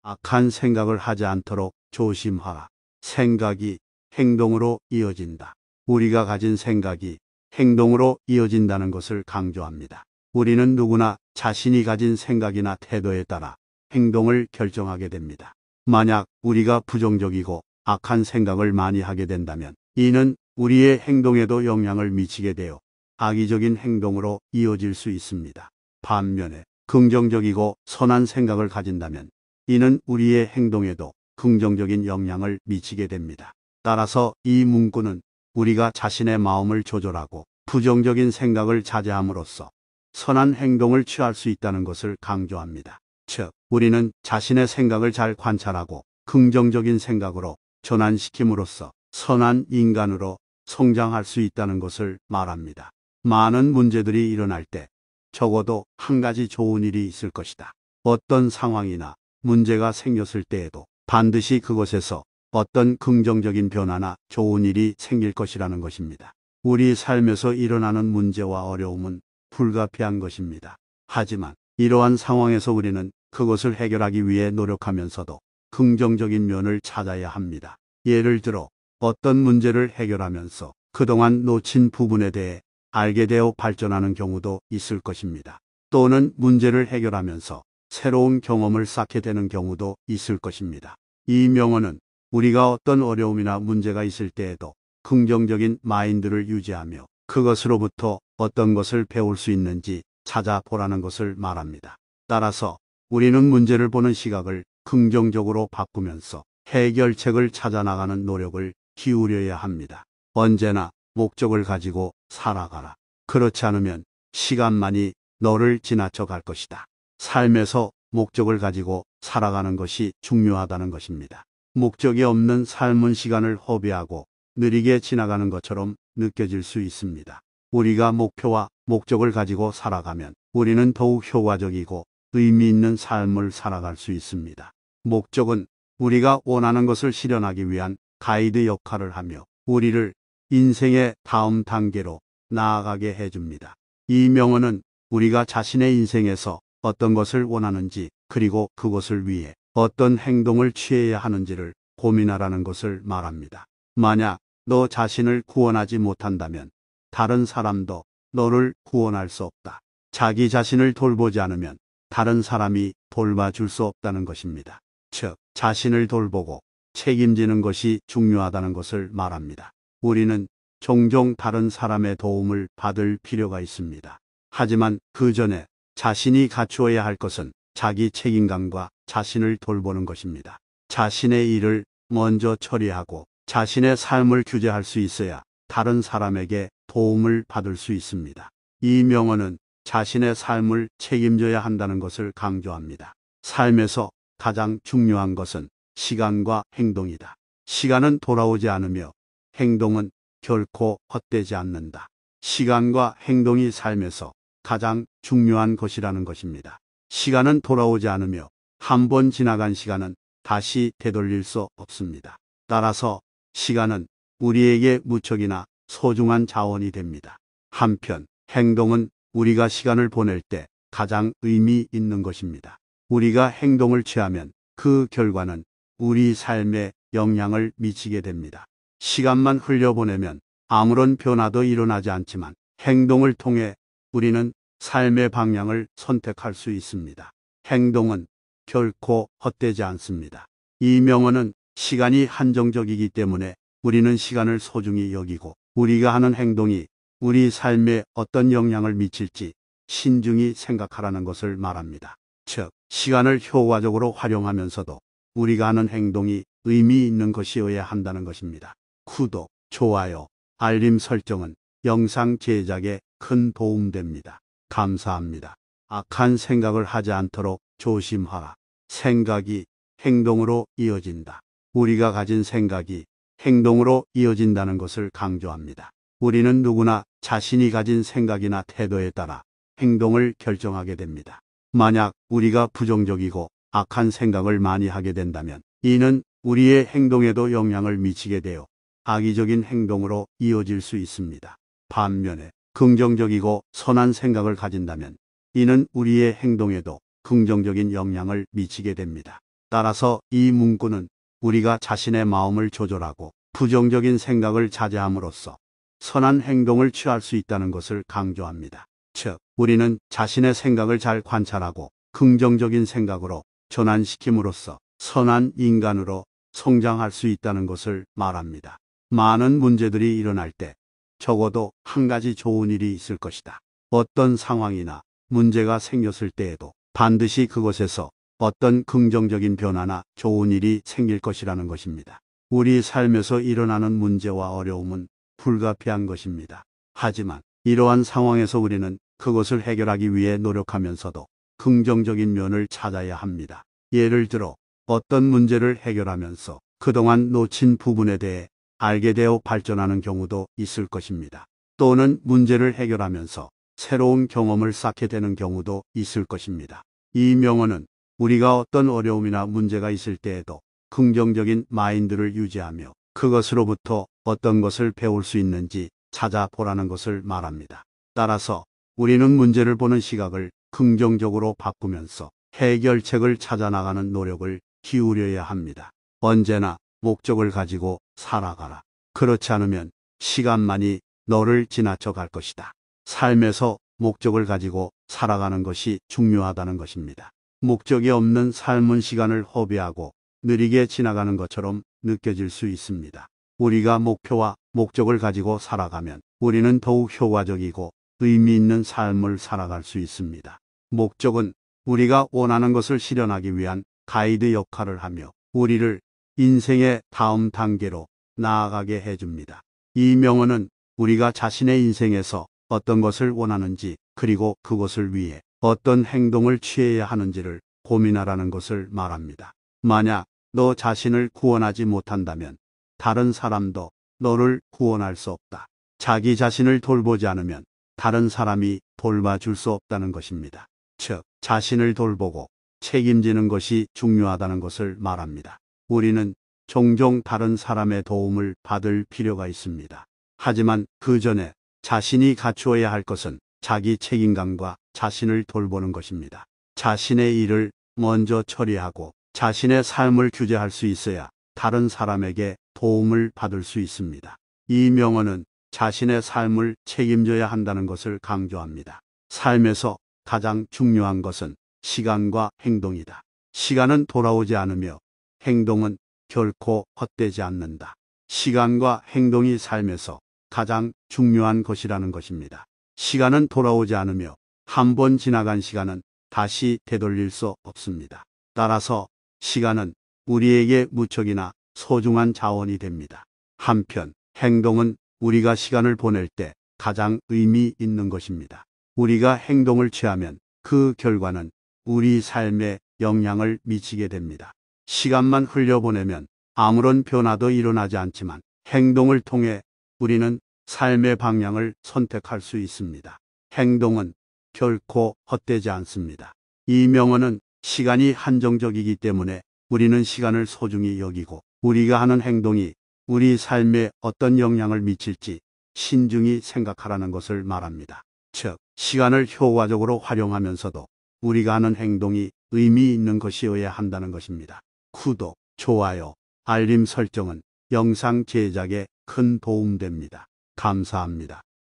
악한 생각을 하지 않도록 조심하라. 생각이 행동으로 이어진다. 우리가 가진 생각이 행동으로 이어진다는 것을 강조합니다. 우리는 누구나 자신이 가진 생각이나 태도에 따라 행동을 결정하게 됩니다. 만약 우리가 부정적이고 악한 생각을 많이 하게 된다면 이는 우리의 행동에도 영향을 미치게 되어 악의적인 행동으로 이어질 수 있습니다. 반면에 긍정적이고 선한 생각을 가진다면 이는 우리의 행동에도 긍정적인 영향을 미치게 됩니다. 따라서 이 문구는 우리가 자신의 마음을 조절하고 부정적인 생각을 자제함으로써 선한 행동을 취할 수 있다는 것을 강조합니다. 즉, 우리는 자신의 생각을 잘 관찰하고 긍정적인 생각으로 전환시킴으로써 선한 인간으로 성장할 수 있다는 것을 말합니다. 많은 문제들이 일어날 때 적어도 한 가지 좋은 일이 있을 것이다. 어떤 상황이나 문제가 생겼을 때에도 반드시 그것에서 어떤 긍정적인 변화나 좋은 일이 생길 것이라는 것입니다. 우리 삶에서 일어나는 문제와 어려움은 불가피한 것입니다. 하지만 이러한 상황에서 우리는 그것을 해결하기 위해 노력하면서도 긍정적인 면을 찾아야 합니다. 예를 들어 어떤 문제를 해결하면서 그동안 놓친 부분에 대해 알게 되어 발전하는 경우도 있을 것입니다. 또는 문제를 해결하면서 새로운 경험을 쌓게 되는 경우도 있을 것입니다. 이 명언은 우리가 어떤 어려움이나 문제가 있을 때에도 긍정적인 마인드를 유지하며 그것으로부터 어떤 것을 배울 수 있는지 찾아보라는 것을 말합니다. 따라서 우리는 문제를 보는 시각을 긍정적으로 바꾸면서 해결책을 찾아 나가는 노력을 기울여야 합니다. 언제나 목적을 가지고 살아가라. 그렇지 않으면 시간만이 너를 지나쳐 갈 것이다. 삶에서 목적을 가지고 살아가는 것이 중요하다는 것입니다. 목적이 없는 삶은 시간을 허비하고 느리게 지나가는 것처럼 느껴질 수 있습니다. 우리가 목표와 목적을 가지고 살아가면 우리는 더욱 효과적이고 의미 있는 삶을 살아갈 수 있습니다. 목적은 우리가 원하는 것을 실현하기 위한 가이드 역할을 하며 우리를 인생의 다음 단계로 나아가게 해줍니다. 이 명언은 우리가 자신의 인생에서 어떤 것을 원하는지 그리고 그것을 위해 어떤 행동을 취해야 하는지를 고민하라는 것을 말합니다. 만약 너 자신을 구원하지 못한다면 다른 사람도 너를 구원할 수 없다. 자기 자신을 돌보지 않으면 다른 사람이 돌봐줄 수 없다는 것입니다. 즉, 자신을 돌보고 책임지는 것이 중요하다는 것을 말합니다. 우리는 종종 다른 사람의 도움을 받을 필요가 있습니다. 하지만 그 전에 자신이 갖추어야 할 것은 자기 책임감과 자신을 돌보는 것입니다. 자신의 일을 먼저 처리하고 자신의 삶을 규제할 수 있어야 다른 사람에게 도움을 받을 수 있습니다. 이 명언은 자신의 삶을 책임져야 한다는 것을 강조합니다. 삶에서 가장 중요한 것은 시간과 행동이다. 시간은 돌아오지 않으며 행동은 결코 헛되지 않는다. 시간과 행동이 삶에서 가장 중요한 것이라는 것입니다. 시간은 돌아오지 않으며 한 번 지나간 시간은 다시 되돌릴 수 없습니다. 따라서 시간은 우리에게 무척이나 소중한 자원이 됩니다. 한편 행동은 우리가 시간을 보낼 때 가장 의미 있는 것입니다. 우리가 행동을 취하면 그 결과는 우리 삶에 영향을 미치게 됩니다. 시간만 흘려보내면 아무런 변화도 일어나지 않지만 행동을 통해 우리는 삶의 방향을 선택할 수 있습니다. 행동은 결코 헛되지 않습니다. 이 명언은 시간이 한정적이기 때문에 우리는 시간을 소중히 여기고 우리가 하는 행동이 우리 삶에 어떤 영향을 미칠지 신중히 생각하라는 것을 말합니다. 즉, 시간을 효과적으로 활용하면서도 우리가 하는 행동이 의미 있는 것이어야 한다는 것입니다. 구독, 좋아요, 알림 설정은 영상 제작에 큰 도움됩니다. 감사합니다. 악한 생각을 하지 않도록 조심하라. 생각이 행동으로 이어진다. 우리가 가진 생각이 행동으로 이어진다는 것을 강조합니다. 우리는 누구나 자신이 가진 생각이나 태도에 따라 행동을 결정하게 됩니다. 만약 우리가 부정적이고 악한 생각을 많이 하게 된다면 이는 우리의 행동에도 영향을 미치게 되어 악의적인 행동으로 이어질 수 있습니다. 반면에 긍정적이고 선한 생각을 가진다면 이는 우리의 행동에도 긍정적인 영향을 미치게 됩니다. 따라서 이 문구는 우리가 자신의 마음을 조절하고 부정적인 생각을 자제함으로써 선한 행동을 취할 수 있다는 것을 강조합니다. 즉, 우리는 자신의 생각을 잘 관찰하고 긍정적인 생각으로 전환시킴으로써 선한 인간으로 성장할 수 있다는 것을 말합니다. 많은 문제들이 일어날 때 적어도 한 가지 좋은 일이 있을 것이다. 어떤 상황이나 문제가 생겼을 때에도 반드시 그것에서 어떤 긍정적인 변화나 좋은 일이 생길 것이라는 것입니다. 우리 삶에서 일어나는 문제와 어려움은 불가피한 것입니다. 하지만 이러한 상황에서 우리는 그것을 해결하기 위해 노력하면서도 긍정적인 면을 찾아야 합니다. 예를 들어 어떤 문제를 해결하면서 그동안 놓친 부분에 대해 알게 되어 발전하는 경우도 있을 것입니다. 또는 문제를 해결하면서 새로운 경험을 쌓게 되는 경우도 있을 것입니다. 이 명언은 우리가 어떤 어려움이나 문제가 있을 때에도 긍정적인 마인드를 유지하며 그것으로부터 어떤 것을 배울 수 있는지 찾아보라는 것을 말합니다. 따라서 우리는 문제를 보는 시각을 긍정적으로 바꾸면서 해결책을 찾아 나가는 노력을 기울여야 합니다. 언제나 목적을 가지고 살아가라. 그렇지 않으면 시간만이 너를 지나쳐 갈 것이다. 삶에서 목적을 가지고 살아가는 것이 중요하다는 것입니다. 목적이 없는 삶은 시간을 허비하고 느리게 지나가는 것처럼 느껴질 수 있습니다. 우리가 목표와 목적을 가지고 살아가면 우리는 더욱 효과적이고 의미 있는 삶을 살아갈 수 있습니다. 목적은 우리가 원하는 것을 실현하기 위한 가이드 역할을 하며 우리를 인생의 다음 단계로 나아가게 해줍니다. 이 명언은 우리가 자신의 인생에서 어떤 것을 원하는지 그리고 그것을 위해 어떤 행동을 취해야 하는지를 고민하라는 것을 말합니다. 만약 너 자신을 구원하지 못한다면 다른 사람도 너를 구원할 수 없다. 자기 자신을 돌보지 않으면 다른 사람이 돌봐줄 수 없다는 것입니다. 즉, 자신을 돌보고 책임지는 것이 중요하다는 것을 말합니다. 우리는 종종 다른 사람의 도움을 받을 필요가 있습니다. 하지만 그 전에 자신이 갖추어야 할 것은 자기 책임감과 자신을 돌보는 것입니다. 자신의 일을 먼저 처리하고 자신의 삶을 규제할 수 있어야 다른 사람에게 도움을 받을 수 있습니다. 이 명언은 자신의 삶을 책임져야 한다는 것을 강조합니다. 삶에서 가장 중요한 것은 시간과 행동이다. 시간은 돌아오지 않으며 행동은 결코 헛되지 않는다. 시간과 행동이 삶에서 가장 중요한 것이라는 것입니다. 시간은 돌아오지 않으며 한 번 지나간 시간은 다시 되돌릴 수 없습니다. 따라서 시간은 우리에게 무척이나 소중한 자원이 됩니다. 한편 행동은 우리가 시간을 보낼 때 가장 의미 있는 것입니다. 우리가 행동을 취하면 그 결과는 우리 삶에 영향을 미치게 됩니다. 시간만 흘려보내면 아무런 변화도 일어나지 않지만 행동을 통해 우리는 삶의 방향을 선택할 수 있습니다. 행동은 결코 헛되지 않습니다. 이 명언은 시간이 한정적이기 때문에 우리는 시간을 소중히 여기고 우리가 하는 행동이 우리 삶에 어떤 영향을 미칠지 신중히 생각하라는 것을 말합니다. 즉, 시간을 효과적으로 활용하면서도 우리가 하는 행동이 의미 있는 것이어야 한다는 것입니다. 구독, 좋아요, 알림 설정은 영상 제작에 큰 도움됩니다. 감사합니다.